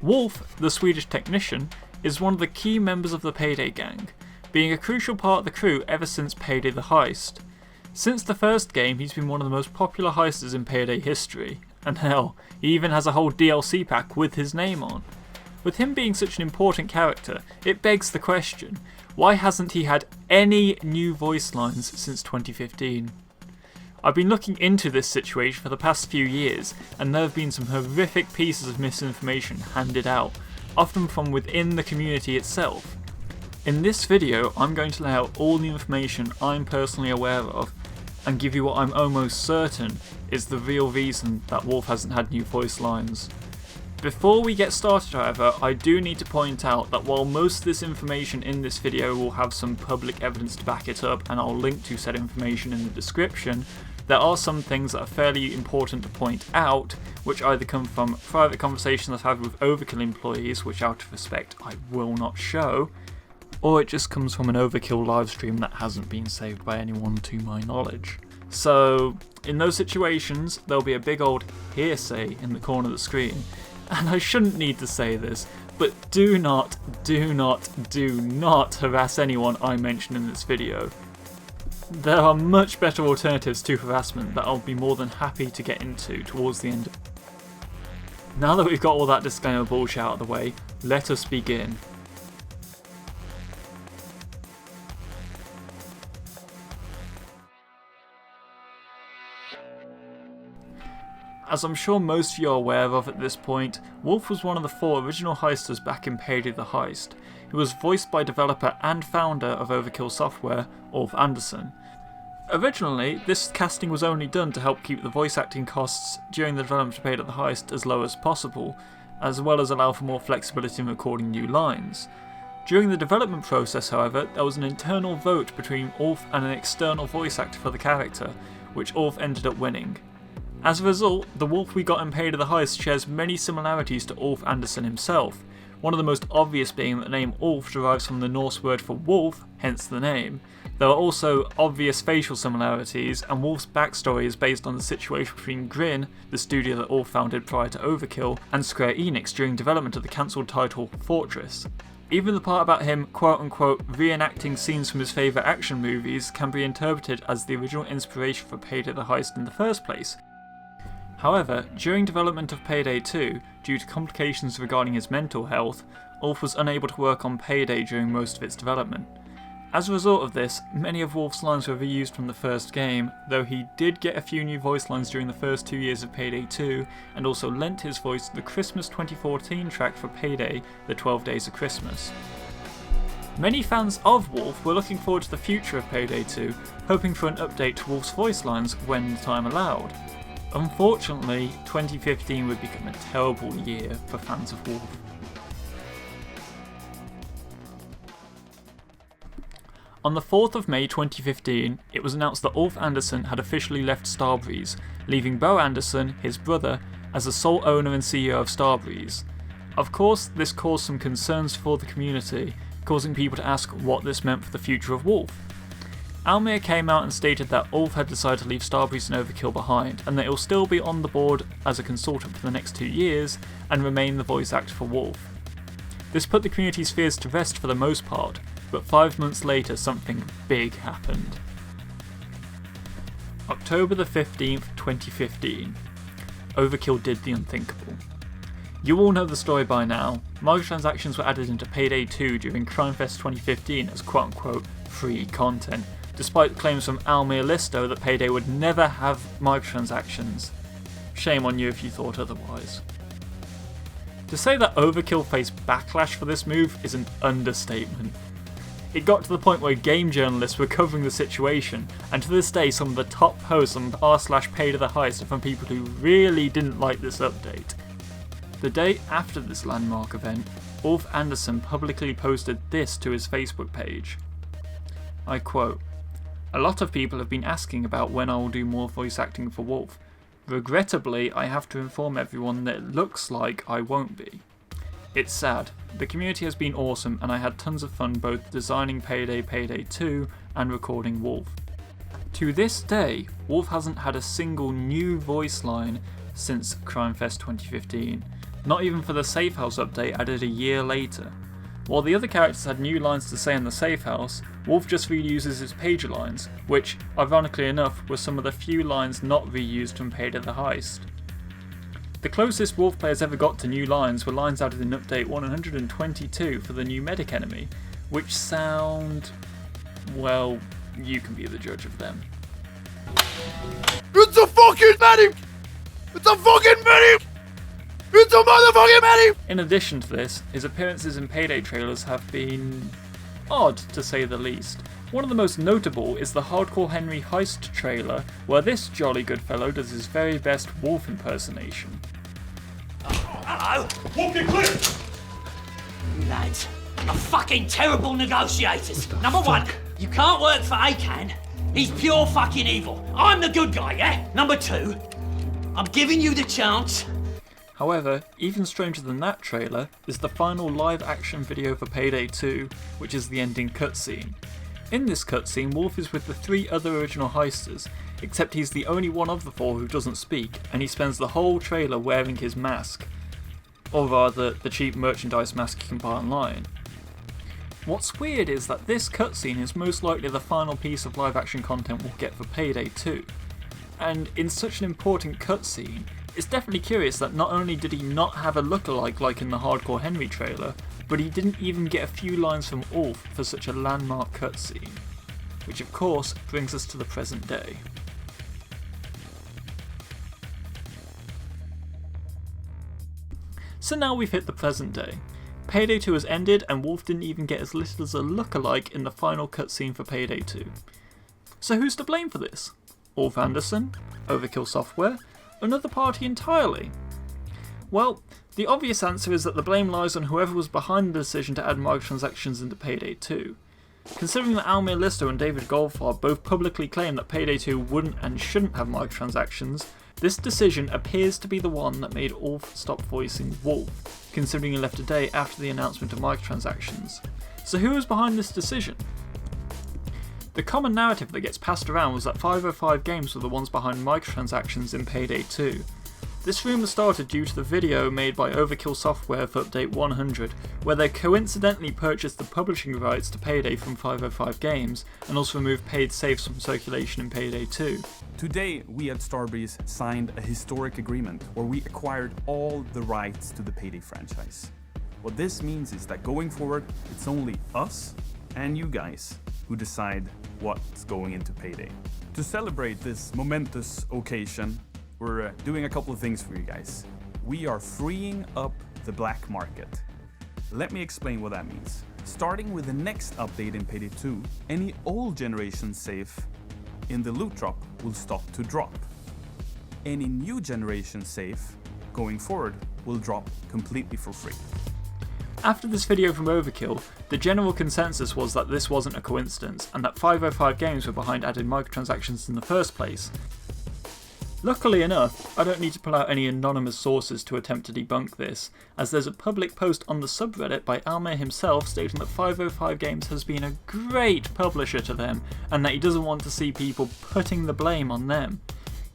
Wolf, the Swedish technician, is one of the key members of the Payday gang, being a crucial part of the crew ever since Payday the Heist. Since the first game, he's been one of the most popular heisters in Payday history, and hell, he even has a whole DLC pack with his name on. With him being such an important character, it begs the question, why hasn't he had any new voice lines since 2015? I've been looking into this situation for the past few years, and there have been some horrific pieces of misinformation handed out, often from within the community itself. In this video, I'm going to lay out all the information I'm personally aware of, and give you what I'm almost certain is the real reason that Wolf hasn't had new voice lines. Before we get started, however, I do need to point out that while most of this information in this video will have some public evidence to back it up, and I'll link to said information in the description, there are some things that are fairly important to point out, which either come from private conversations I've had with Overkill employees, which out of respect I will not show, or it just comes from an Overkill livestream that hasn't been saved by anyone to my knowledge. So, in those situations, there'll be a big old hearsay in the corner of the screen, and I shouldn't need to say this, but do not harass anyone I mention in this video. There are much better alternatives to harassment that I'll be more than happy to get into towards the end. Now that we've got all that disclaimer bullshit out of the way, let us begin. As I'm sure most of you are aware of at this point, Wolf was one of the 4 original heisters back in Payday the Heist. He was voiced by developer and founder of Overkill Software, Andersson. Originally, this casting was only done to help keep the voice acting costs during the development of Payday the Heist as low as possible, as well as allow for more flexibility in recording new lines. During the development process, however, there was an internal vote between Ulf and an external voice actor for the character, which Ulf ended up winning. As a result, the Wolf we got in Payday the Heist shares many similarities to Ulf Andersson himself, one of the most obvious being that the name Ulf derives from the Norse word for wolf, hence the name. There are also obvious facial similarities, and Wolf's backstory is based on the situation between Grin, the studio that Ulf founded prior to Overkill, and Square Enix during development of the cancelled title Fortress. Even the part about him quote-unquote reenacting scenes from his favourite action movies can be interpreted as the original inspiration for Payday the Heist in the first place. However, during development of Payday 2, due to complications regarding his mental health, Ulf was unable to work on Payday during most of its development. As a result of this, many of Wolf's lines were reused from the first game, though he did get a few new voice lines during the first 2 years of Payday 2, and also lent his voice to the Christmas 2014 track for Payday, The 12 Days of Christmas. Many fans of Wolf were looking forward to the future of Payday 2, hoping for an update to Wolf's voice lines when the time allowed. Unfortunately, 2015 would become a terrible year for fans of Wolf. On the 4th of May 2015, it was announced that Ulf Andersson had officially left Starbreeze, leaving Bo Andersson, his brother, as the sole owner and CEO of Starbreeze. Of course, this caused some concerns for the community, causing people to ask what this meant for the future of Wolf. Almir came out and stated that Ulf had decided to leave Starbreeze and Overkill behind, and that he'll still be on the board as a consultant for the next 2 years, and remain the voice actor for Wolf. This put the community's fears to rest for the most part, but 5 months later something big happened. October the 15th, 2015. Overkill did the unthinkable. You all know the story by now. Microtransactions were added into Payday 2 during CrimeFest 2015 as quote-unquote free content, despite claims from Almir Listo that Payday would never have microtransactions. Shame on you if you thought otherwise. To say that Overkill faced backlash for this move is an understatement. It got to the point where game journalists were covering the situation, and to this day some of the top posts on r/Payday the Heist are from people who really didn't like this update. The day after this landmark event, Ulf Andersson publicly posted this to his Facebook page. I quote, "A lot of people have been asking about when I will do more voice acting for Wolf. Regrettably, I have to inform everyone that it looks like I won't be. It's sad. The community has been awesome and I had tons of fun both designing Payday 2 and recording Wolf. To this day, Wolf hasn't had a single new voice line since CrimeFest 2015. not even for the Safe House update added a year later. While the other characters had new lines to say in the Safe House, Wolf just reuses his pager lines, which, ironically enough, were some of the few lines not reused from Payday the Heist. The closest Wolf players ever got to new lines were lines added in update 122 for the new medic enemy, which sound... well, you can be the judge of them. It's a fucking medic! It's a fucking medic! It's a motherfucking medic! In addition to this, his appearances in Payday trailers have been odd, to say the least. One of the most notable is the Hardcore Henry Heist trailer, where this jolly good fellow does his very best Wolf impersonation. Hello? Walking clear! You lads are fucking terrible negotiators. Number one, you can't work for Akan. He's pure fucking evil. I'm the good guy, yeah? Number two, I'm giving you the chance. However, even stranger than that trailer is the final live-action video for Payday 2, which is the ending cutscene. In this cutscene, Wolf is with the 3 other original heisters, except he's the only one of the 4 who doesn't speak, and he spends the whole trailer wearing his mask. Or rather, the cheap merchandise mask you can buy online. What's weird is that this cutscene is most likely the final piece of live-action content we'll get for Payday 2. And in such an important cutscene, it's definitely curious that not only did he not have a lookalike like in the Hardcore Henry trailer, but he didn't even get a few lines from Ulf for such a landmark cutscene. Which of course brings us to the present day. So now we've hit the present day. Payday 2 has ended and Wolf didn't even get as little as a lookalike in the final cutscene for Payday 2. So who's to blame for this? Ulf Andersson? Overkill Software? Another party entirely? Well, the obvious answer is that the blame lies on whoever was behind the decision to add microtransactions into Payday 2. Considering that Almir Lister and David Goldfarb both publicly claim that Payday 2 wouldn't and shouldn't have microtransactions, this decision appears to be the one that made Ulf stop voicing Wolf, considering he left a day after the announcement of microtransactions. So who was behind this decision? The common narrative that gets passed around was that 505 Games were the ones behind microtransactions in Payday 2. This rumour started due to the video made by Overkill Software for Update 100, where they coincidentally purchased the publishing rights to Payday from 505 Games, and also removed paid saves from circulation in Payday 2. Today, we at Starbreeze signed a historic agreement where we acquired all the rights to the Payday franchise. What this means is that going forward, it's only us and you guys who decide what's going into Payday. To celebrate this momentous occasion, we're doing a couple of things for you guys. We are freeing up the black market. Let me explain what that means. Starting with the next update in Payday 2, any old generation save in the loot drop will stop to drop. Any new generation save going forward will drop completely for free. After this video from Overkill, the general consensus was that this wasn't a coincidence, and that 505 Games were behind adding microtransactions in the first place. Luckily enough, I don't need to pull out any anonymous sources to attempt to debunk this, as there's a public post on the subreddit by Almir himself stating that 505 Games has been a great publisher to them, and that he doesn't want to see people putting the blame on them.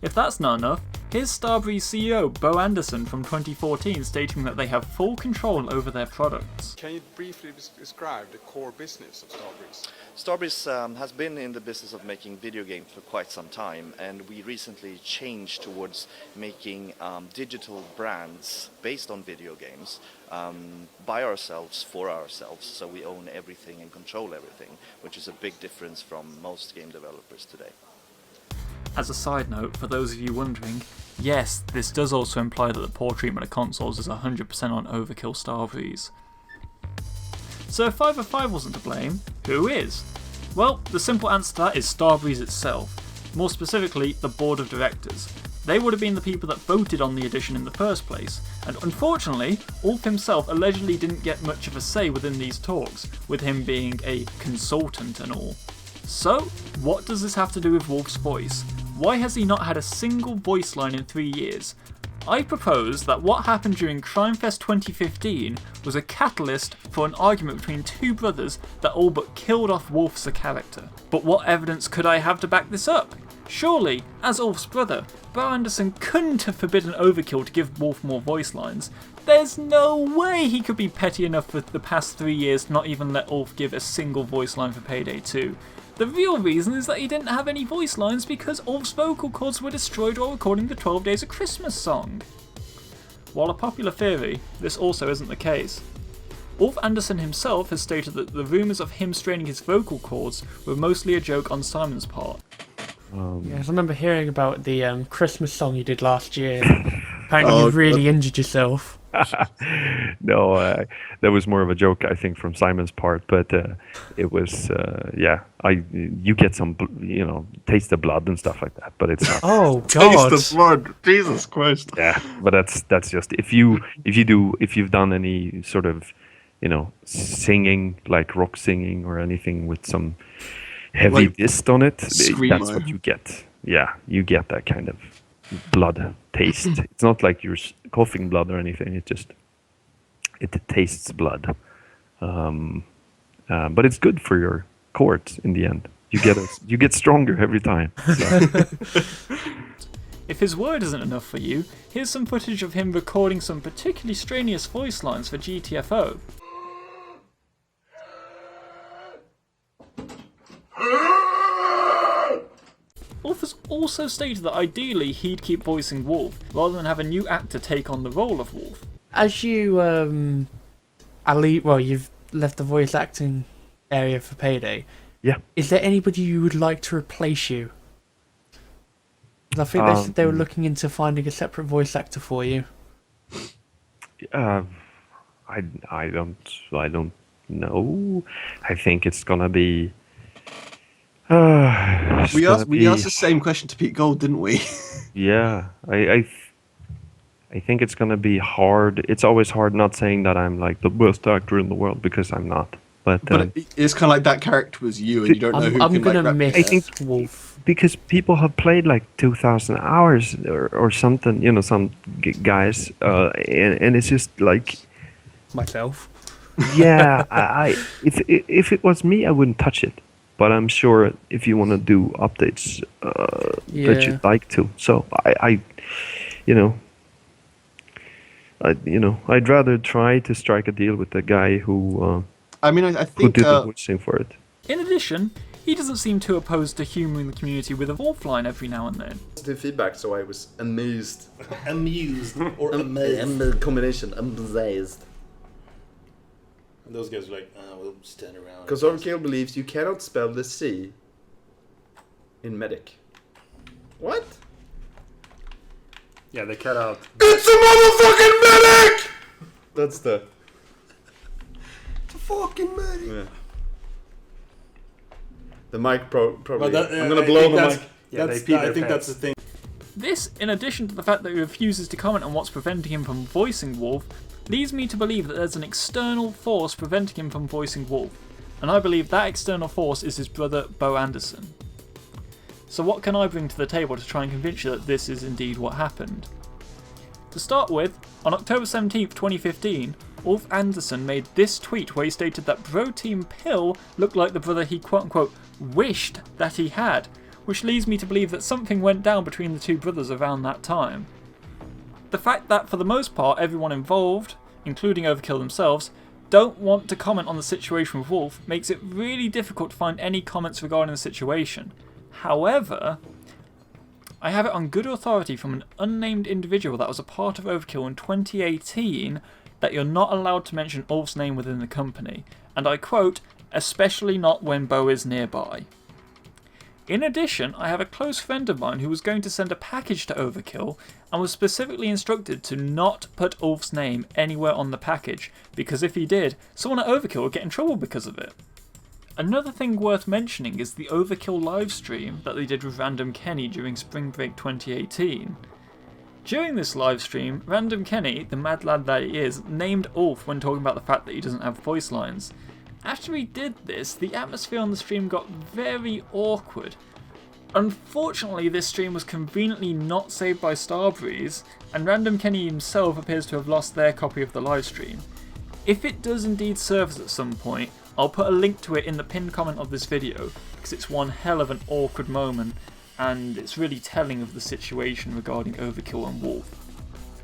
If that's not enough, here's Starbreeze CEO Bo Andersson from 2014 stating that they have full control over their products. Can you briefly describe the core business of Starbreeze? Starbreeze has been in the business of making video games for quite some time, and we recently changed towards making digital brands based on video games by ourselves, for ourselves, so we own everything and control everything, which is a big difference from most game developers today. As a side note, for those of you wondering, yes, this does also imply that the poor treatment of consoles is 100% on Overkill Starbreeze. So if 505 wasn't to blame, who is? Well, the simple answer to that is Starbreeze itself. More specifically, the board of directors. They would have been the people that voted on the edition in the first place, and unfortunately, Ulf himself allegedly didn't get much of a say within these talks, with him being a consultant and all. So, what does this have to do with Wolf's voice? Why has he not had a single voice line in 3 years? I propose that what happened during CrimeFest 2015 was a catalyst for an argument between two brothers that all but killed off Wolf as a character. But what evidence could I have to back this up? Surely, as Ulf's brother, Bo Andersson couldn't have forbidden Overkill to give Wolf more voice lines. There's no way he could be petty enough for the past 3 years to not even let Ulf give a single voice line for Payday 2. The real reason is that he didn't have any voice lines because Ulf's vocal cords were destroyed while recording the 12 Days of Christmas song. While a popular theory, this also isn't the case. Ulf Andersson himself has stated that the rumours of him straining his vocal cords were mostly a joke on Simon's part. Yes, I remember hearing about the Christmas song you did last year. Apparently you really injured yourself. No, that was more of a joke, I think, from Simon's part. But it was, you get some, taste the blood and stuff like that. But it's not. Oh God! Taste the blood, Jesus Christ. Yeah, but that's just if you've done any sort of, singing, like rock singing or anything with some heavy disc on it, Screamo. that's what you get. Yeah, you get that kind of blood taste. It's not like you're coughing blood or anything. It tastes blood. But it's good for your cords in the end. You get stronger every time. So. If his word isn't enough for you, here's some footage of him recording some particularly strenuous voice lines for GTFO. Ulf has also stated that ideally he'd keep voicing Wolf, rather than have a new actor take on the role of Wolf. As you, you've left the voice acting area for Payday. Yeah. Is there anybody you would like to replace you? 'Cause I think they said they were looking into finding a separate voice actor for you. I don't know. I think it's gonna be. We asked the same question to Pete Gold, didn't we? Yeah, I think it's gonna be hard. It's always hard not saying that I'm like the best actor in the world, because I'm not. But it's kind of like that character was you, and you don't know who I'm can gonna like miss I think Wolf. because people have played like 2,000 hours or something, some guys, and it's just like Myself. yeah. If it was me, I wouldn't touch it. But I'm sure if you want to do updates, that you'd like to. So I'd rather try to strike a deal with the guy who. I who think did the voicing for it. In addition, he doesn't seem too opposed to humouring the community with a Wolf line every now and then. Positive feedback, so I was amused. Amused or amazed. The combination, amazed. And those guys are like, we'll stand around. Because Overkill believes you cannot spell the C in medic. What? Yeah, they cut out. it's a motherfucking medic. That's the Fucking medic. yeah. The mic probably. Well, I'm gonna blow the mic. Yeah, I they think that's the thing. This, in addition to the fact that he refuses to comment on what's preventing him from voicing Wolf, leads me to believe that there's an external force preventing him from voicing Wolf, and I believe that external force is his brother Bo Andersson. So what can I bring to the table to try and convince you that this is indeed what happened? To start with, on October 17th, 2015, Ulf Andersson made this tweet where he stated that Bro Team Pill looked like the brother he quote-unquote wished that he had, which leads me to believe that something went down between the two brothers around that time. The fact that for the most part everyone involved, including Overkill themselves, don't want to comment on the situation with Wolf makes it really difficult to find any comments regarding the situation. However, I have it on good authority from an unnamed individual that was a part of Overkill in 2018 that you're not allowed to mention Ulf's name within the company, and I quote, especially not when Bo is nearby. In addition, I have a close friend of mine who was going to send a package to Overkill and was specifically instructed to not put Ulf's name anywhere on the package, because if he did, someone at Overkill would get in trouble because of it. Another thing worth mentioning is the Overkill livestream that they did with Random Kenny during Spring Break 2018. During this livestream, Random Kenny, the mad lad that he is, named Ulf when talking about the fact that he doesn't have voice lines. After he did this, the atmosphere on the stream got very awkward. Unfortunately, this stream was conveniently not saved by Starbreeze, and Random Kenny himself appears to have lost their copy of the livestream. If it does indeed surface at some point, I'll put a link to it in the pinned comment of this video, because it's one hell of an awkward moment, and it's really telling of the situation regarding Overkill and Wolf.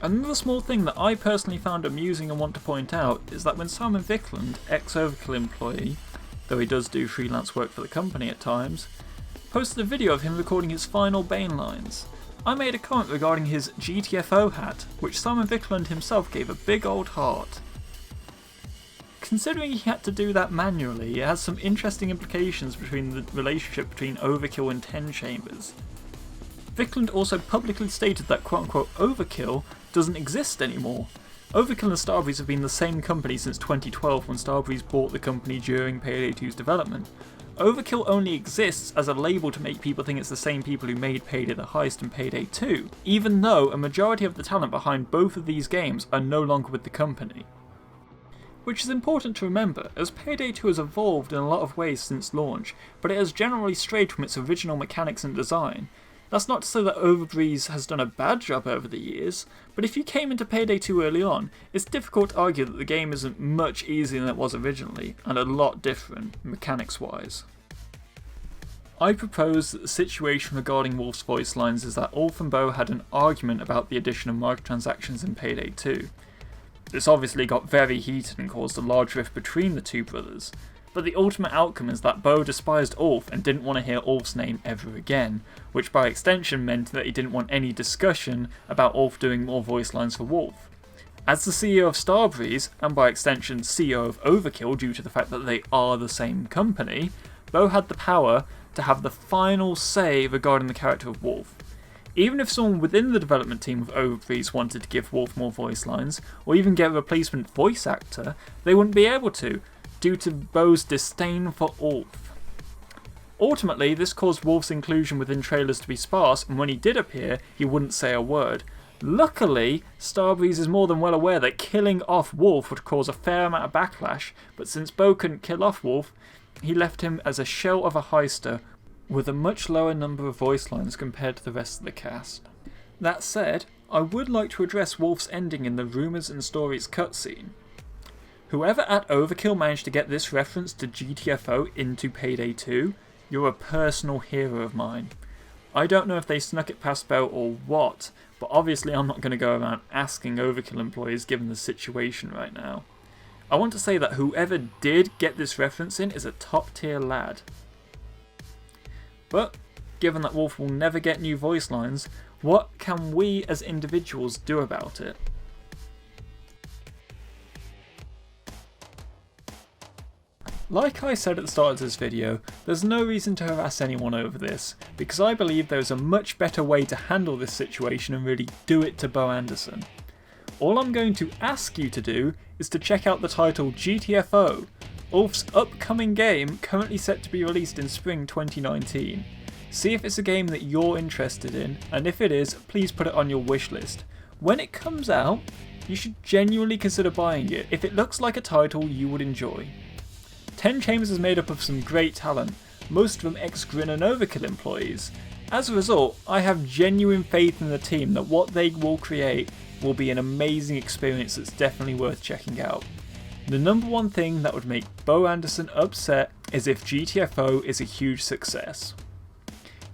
Another small thing that I personally found amusing and want to point out is that when Simon Viklund, ex-Overkill employee, though he does do freelance work for the company at times, posted a video of him recording his final Bane lines. I made a comment regarding his GTFO hat, which Simon Viklund himself gave a big old heart. Considering he had to do that manually, it has some interesting implications between the relationship between Overkill and 10 Chambers. Viklund also publicly stated that quote-unquote Overkill doesn't exist anymore. Overkill and Starbreeze have been the same company since 2012 when Starbreeze bought the company during Payday 2's development. Overkill only exists as a label to make people think it's the same people who made Payday the Heist and Payday 2, even though a majority of the talent behind both of these games are no longer with the company. Which is important to remember, as Payday 2 has evolved in a lot of ways since launch, but it has generally strayed from its original mechanics and design. That's not to say that Overbreeze has done a bad job over the years, but if you came into Payday 2 early on, it's difficult to argue that the game isn't much easier than it was originally, and a lot different, mechanics-wise. I propose that the situation regarding Wolf's voice lines is that Ulf and Bo had an argument about the addition of microtransactions in Payday 2. This obviously got very heated and caused a large rift between the two brothers, but the ultimate outcome is that Bo despised Ulf and didn't want to hear Ulf's name ever again, which by extension meant that he didn't want any discussion about Ulf doing more voice lines for Wolf. As the CEO of Starbreeze, and by extension CEO of Overkill due to the fact that they are the same company, Bo had the power to have the final say regarding the character of Wolf. Even if someone within the development team of Overbreeze wanted to give Wolf more voice lines, or even get a replacement voice actor, they wouldn't be able to, due to Bo's disdain for Ulf. Ultimately, this caused Wolf's inclusion within trailers to be sparse, and when he did appear, he wouldn't say a word. Luckily, Starbreeze is more than well aware that killing off Wolf would cause a fair amount of backlash, but since Bo couldn't kill off Wolf, he left him as a shell of a heister, with a much lower number of voice lines compared to the rest of the cast. That said, I would like to address Wolf's ending in the Rumours and Stories cutscene. Whoever at Overkill managed to get this reference to GTFO into Payday 2, you're a personal hero of mine. I don't know if they snuck it past Bo or what, but obviously I'm not going to go around asking Overkill employees given the situation right now. I want to say that whoever did get this reference in is a top tier lad. But, given that Wolf will never get new voice lines, what can we as individuals do about it? Like I said at the start of this video, there's no reason to harass anyone over this, because I believe there is a much better way to handle this situation and really do it to Bo Andersson. All I'm going to ask you to do is to check out the title GTFO, Ulf's upcoming game currently set to be released in spring 2019. See if it's a game that you're interested in, and if it is, please put it on your wish list. When it comes out, you should genuinely consider buying it if it looks like a title you would enjoy. 10 Chambers is made up of some great talent, most of them ex-Grin and Overkill employees. As a result, I have genuine faith in the team that what they will create will be an amazing experience that's definitely worth checking out. The number one thing that would make Bo Andersson upset is if GTFO is a huge success.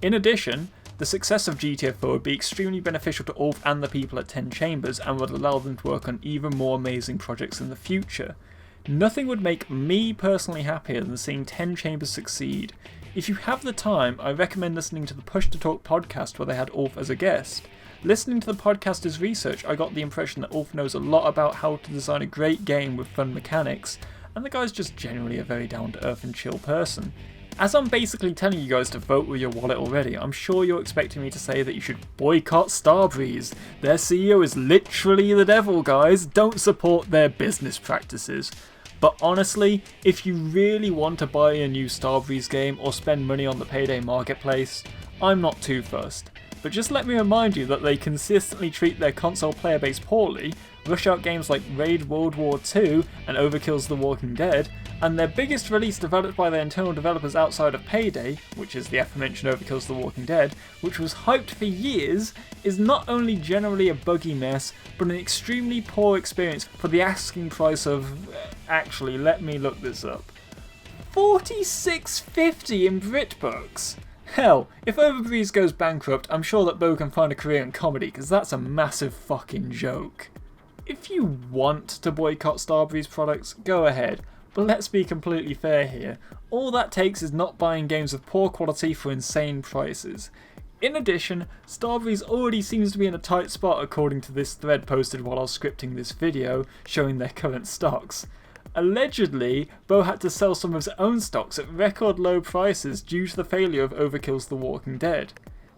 In addition, the success of GTFO would be extremely beneficial to Ulf and the people at 10 Chambers and would allow them to work on even more amazing projects in the future. Nothing would make me personally happier than seeing 10 Chambers succeed. If you have the time, I recommend listening to the Push to Talk podcast where they had Ulf as a guest. Listening to the podcaster's research, I got the impression that Ulf knows a lot about how to design a great game with fun mechanics, and the guy's just generally a very down-to-earth and chill person. As I'm basically telling you guys to vote with your wallet already, I'm sure you're expecting me to say that you should boycott Starbreeze. Their CEO is literally the devil, guys. Don't support their business practices. But honestly, if you really want to buy a new Starbreeze game or spend money on the Payday marketplace, I'm not too fussed. But just let me remind you that they consistently treat their console player base poorly, rush out games like Raid World War II and Overkill's The Walking Dead, and their biggest release developed by their internal developers outside of Payday, which is the aforementioned Overkill's The Walking Dead, which was hyped for years, is not only generally a buggy mess, but an extremely poor experience for the asking price of... actually, let me look this up. $46.50 in BritBox! Hell, if Overbreeze goes bankrupt, I'm sure that Bo can find a career in comedy, because that's a massive fucking joke. If you want to boycott Starbreeze products, go ahead, but let's be completely fair here. All that takes is not buying games of poor quality for insane prices. In addition, Starbreeze already seems to be in a tight spot according to this thread posted while I was scripting this video, showing their current stocks. Allegedly, Bo had to sell some of his own stocks at record low prices due to the failure of Overkill's The Walking Dead.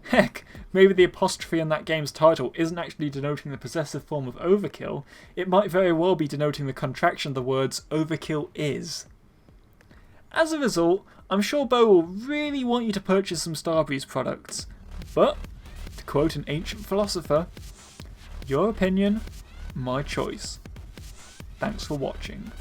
Heck, maybe the apostrophe in that game's title isn't actually denoting the possessive form of overkill, it might very well be denoting the contraction of the words overkill is. As a result, I'm sure Bo will really want you to purchase some Starbreeze products, but, to quote an ancient philosopher, your opinion, my choice. Thanks for watching.